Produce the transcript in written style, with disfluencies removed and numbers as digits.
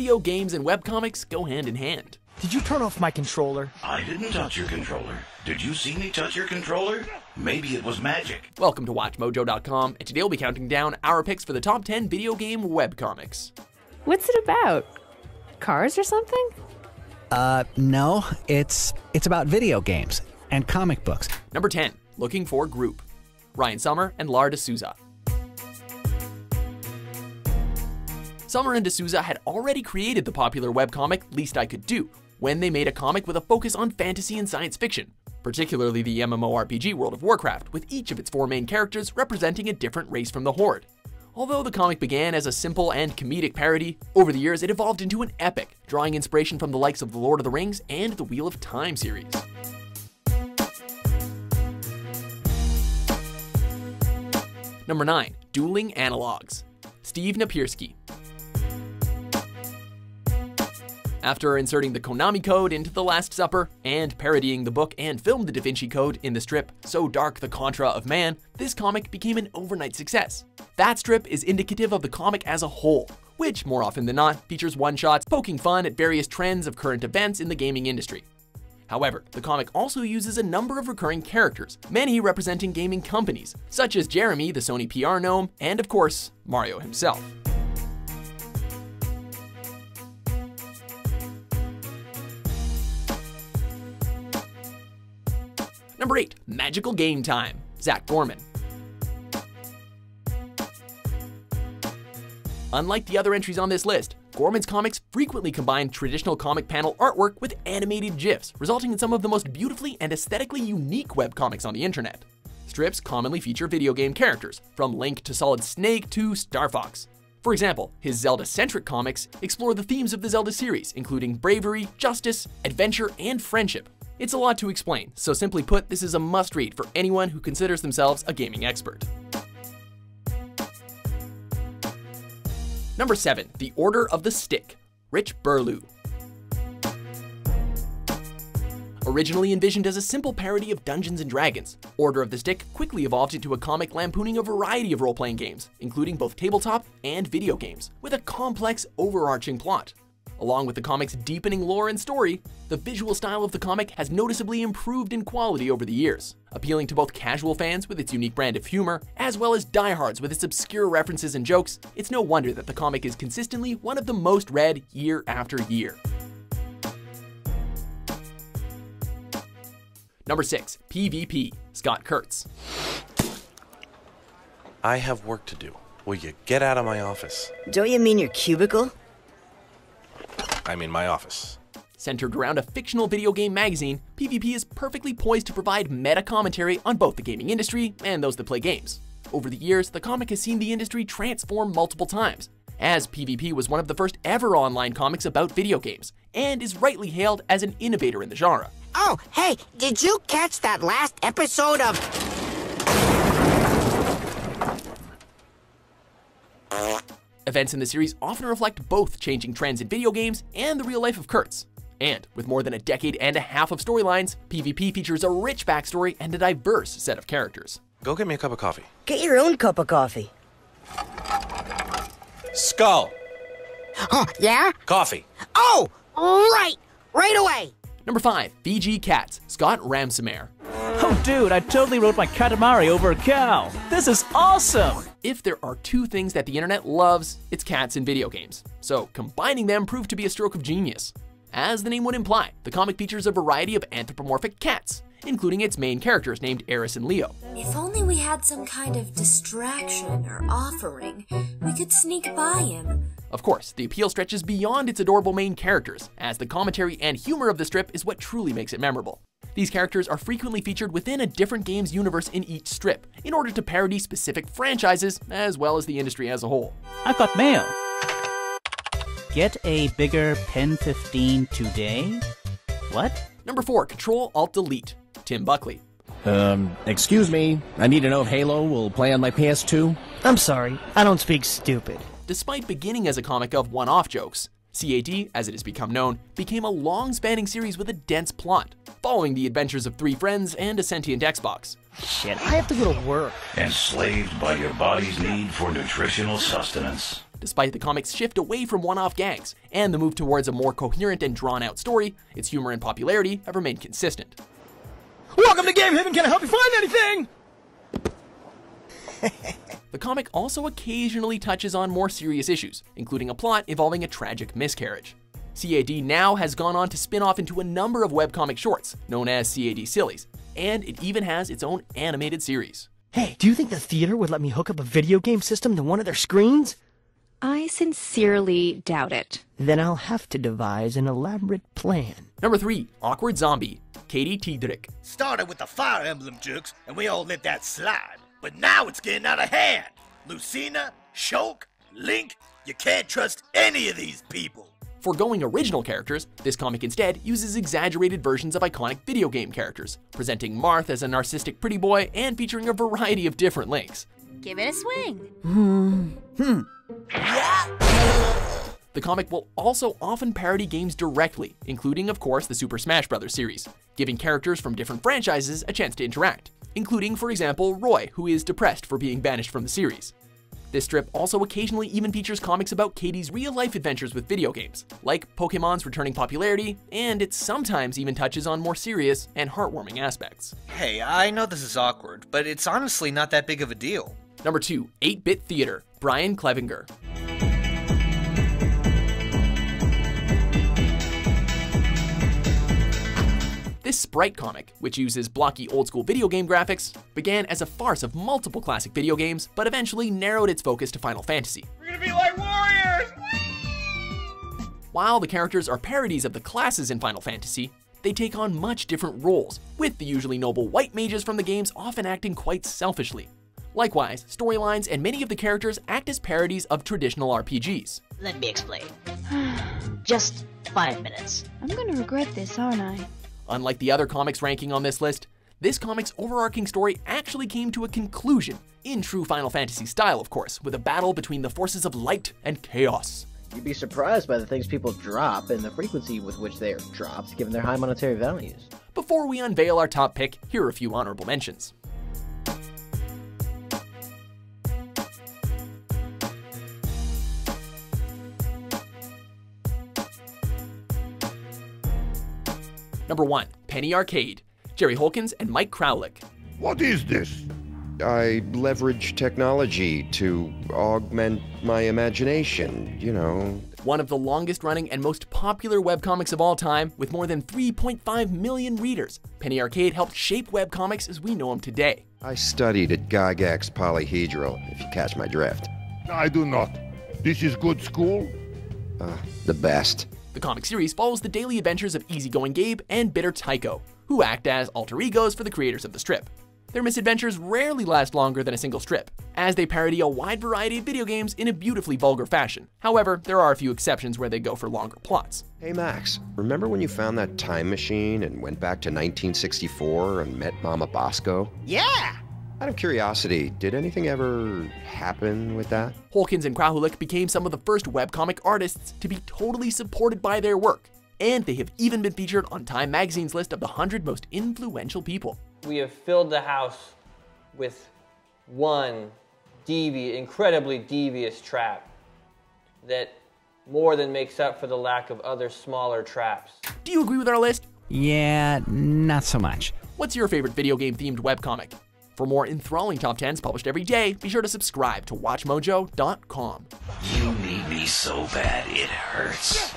video games and webcomics go hand in hand. Did you turn off my controller? I didn't touch your controller. Did you see me touch your controller? Maybe it was magic. Welcome to WatchMojo.com, and today we'll be counting down our picks for the top 10 video game webcomics. What's it about? Cars or something? No, it's about video games and comic books. Number 10, Looking for Group. Ryan Sommer and Lar D'Souza. Sommer and D'Souza had already created the popular webcomic Least I Could Do when they made a comic with a focus on fantasy and science fiction, particularly the MMORPG World of Warcraft, with each of its 4 main characters representing a different race from the Horde. Although the comic began as a simple and comedic parody, over the years it evolved into an epic, drawing inspiration from the likes of The Lord of the Rings and the Wheel of Time series. Number 9, Dueling Analogs. Steve Napierski. After inserting the Konami code into The Last Supper and parodying the book and film The Da Vinci Code in the strip So Dark the Contra of Man, this comic became an overnight success. That strip is indicative of the comic as a whole, which more often than not features one-shots poking fun at various trends of current events in the gaming industry. However, the comic also uses a number of recurring characters, many representing gaming companies, such as Jeremy, the Sony PR gnome, and of course, Mario himself. Number 8, Magical Game Time. Zach Gorman. Unlike the other entries on this list, Gorman's comics frequently combine traditional comic panel artwork with animated GIFs, resulting in some of the most beautifully and aesthetically unique webcomics on the internet. Strips commonly feature video game characters, from Link to Solid Snake to Star Fox. For example, his Zelda-centric comics explore the themes of the Zelda series, including bravery, justice, adventure, and friendship. It's a lot to explain, so simply put, this is a must-read for anyone who considers themselves a gaming expert. Number 7, The Order of the Stick. Rich Burlew. Originally envisioned as a simple parody of Dungeons & Dragons, Order of the Stick quickly evolved into a comic lampooning a variety of role-playing games, including both tabletop and video games, with a complex, overarching plot. Along with the comic's deepening lore and story, the visual style of the comic has noticeably improved in quality over the years, appealing to both casual fans with its unique brand of humor, as well as diehards with its obscure references and jokes. It's no wonder that the comic is consistently one of the most read year after year. Number 6, PvP. Scott Kurtz. I have work to do. Will you get out of my office? Don't you mean your cubicle? I mean my office. Centered around a fictional video game magazine, PvP is perfectly poised to provide meta commentary on both the gaming industry and those that play games. Over the years, the comic has seen the industry transform multiple times, as PvP was one of the first ever online comics about video games, and is rightly hailed as an innovator in the genre. Oh, hey, did you catch that last episode of... Events in the series often reflect both changing trends in video games and the real life of Kurtz. And with more than a decade and a half of storylines, PvP features a rich backstory and a diverse set of characters. Go get me a cup of coffee. Get your own cup of coffee. Skull! Oh, yeah? Coffee. Oh, right away. Number 5, VG Cats. Scott Ramsomere. Oh dude, I totally wrote my Katamari over a cow. This is awesome! If there are 2 things that the internet loves, it's cats and video games. So combining them proved to be a stroke of genius. As the name would imply, the comic features a variety of anthropomorphic cats, including its main characters named Eris and Leo. If only we had some kind of distraction or offering, we could sneak by him. Of course, the appeal stretches beyond its adorable main characters, as the commentary and humor of the strip is what truly makes it memorable. These characters are frequently featured within a different game's universe in each strip, in order to parody specific franchises, as well as the industry as a whole. I've got mail. Get a bigger pen 15 today? What? Number 4, Ctrl+Alt+Delete. Tim Buckley. Excuse me, I need to know if Halo will play on my PS2. I'm sorry, I don't speak stupid. Despite beginning as a comic of one-off jokes, CAD, as it has become known, became a long-spanning series with a dense plot, following the adventures of 3 friends and a sentient Xbox. Shit, I have to go to work. Enslaved by your body's need for nutritional sustenance. Despite the comic's shift away from one-off gags and the move towards a more coherent and drawn-out story, its humor and popularity have remained consistent. Welcome to Game Haven, can I help you find anything? The comic also occasionally touches on more serious issues, including a plot involving a tragic miscarriage. CAD now has gone on to spin off into a number of webcomic shorts, known as CAD Sillies, and it even has its own animated series. Hey, do you think the theater would let me hook up a video game system to one of their screens? I sincerely doubt it. Then I'll have to devise an elaborate plan. Number 3, Awkward Zombie, Katie Tiedrich. Started with the Fire Emblem jokes, and we all let that slide. But now it's getting out of hand. Lucina, Shulk, Link, you can't trust any of these people. Foregoing original characters, this comic instead uses exaggerated versions of iconic video game characters, presenting Marth as a narcissistic pretty boy and featuring a variety of different Links. Give it a swing. The comic will also often parody games directly, including, of course, the Super Smash Bros. Series, giving characters from different franchises a chance to interact, including, for example, Roy, who is depressed for being banished from the series. This strip also occasionally even features comics about Katie's real-life adventures with video games, like Pokemon's returning popularity, and it sometimes even touches on more serious and heartwarming aspects. Hey, I know this is awkward, but it's honestly not that big of a deal. Number 2, 8-Bit Theater, Brian Clevinger. This Sprite comic, which uses blocky old-school video game graphics, began as a farce of multiple classic video games, but eventually narrowed its focus to Final Fantasy. We're gonna be like warriors! While the characters are parodies of the classes in Final Fantasy, they take on much different roles, with the usually noble white mages from the games often acting quite selfishly. Likewise, storylines and many of the characters act as parodies of traditional RPGs. Let me explain. Just 5 minutes. I'm gonna regret this, aren't I? Unlike the other comics ranking on this list, this comic's overarching story actually came to a conclusion, in true Final Fantasy style of course, with a battle between the forces of light and chaos. You'd be surprised by the things people drop and the frequency with which they are dropped, given their high monetary values. Before we unveil our top pick, here are a few honorable mentions. Number 1, Penny Arcade, Jerry Holkins and Mike Crowlick. What is this? I leverage technology to augment my imagination, you know. One of the longest running and most popular webcomics of all time, with more than 3.5 million readers, Penny Arcade helped shape webcomics as we know them today. I studied at Gygax Polyhedral, if you catch my drift. I do not. This is good school? The best. The comic series follows the daily adventures of Easygoing Gabe and Bitter Tycho, who act as alter egos for the creators of the strip. Their misadventures rarely last longer than a single strip, as they parody a wide variety of video games in a beautifully vulgar fashion. However, there are a few exceptions where they go for longer plots. Hey Max, remember when you found that time machine and went back to 1964 and met Mama Bosco? Yeah! Out of curiosity, did anything ever happen with that? Holkins and Krahulik became some of the first webcomic artists to be totally supported by their work, and they have even been featured on Time Magazine's list of the 100 most influential people. We have filled the house with one incredibly devious trap that more than makes up for the lack of other smaller traps. Do you agree with our list? Yeah, not so much. What's your favorite video game themed webcomic? For more enthralling top 10s published every day, be sure to subscribe to WatchMojo.com. You need me so bad it hurts.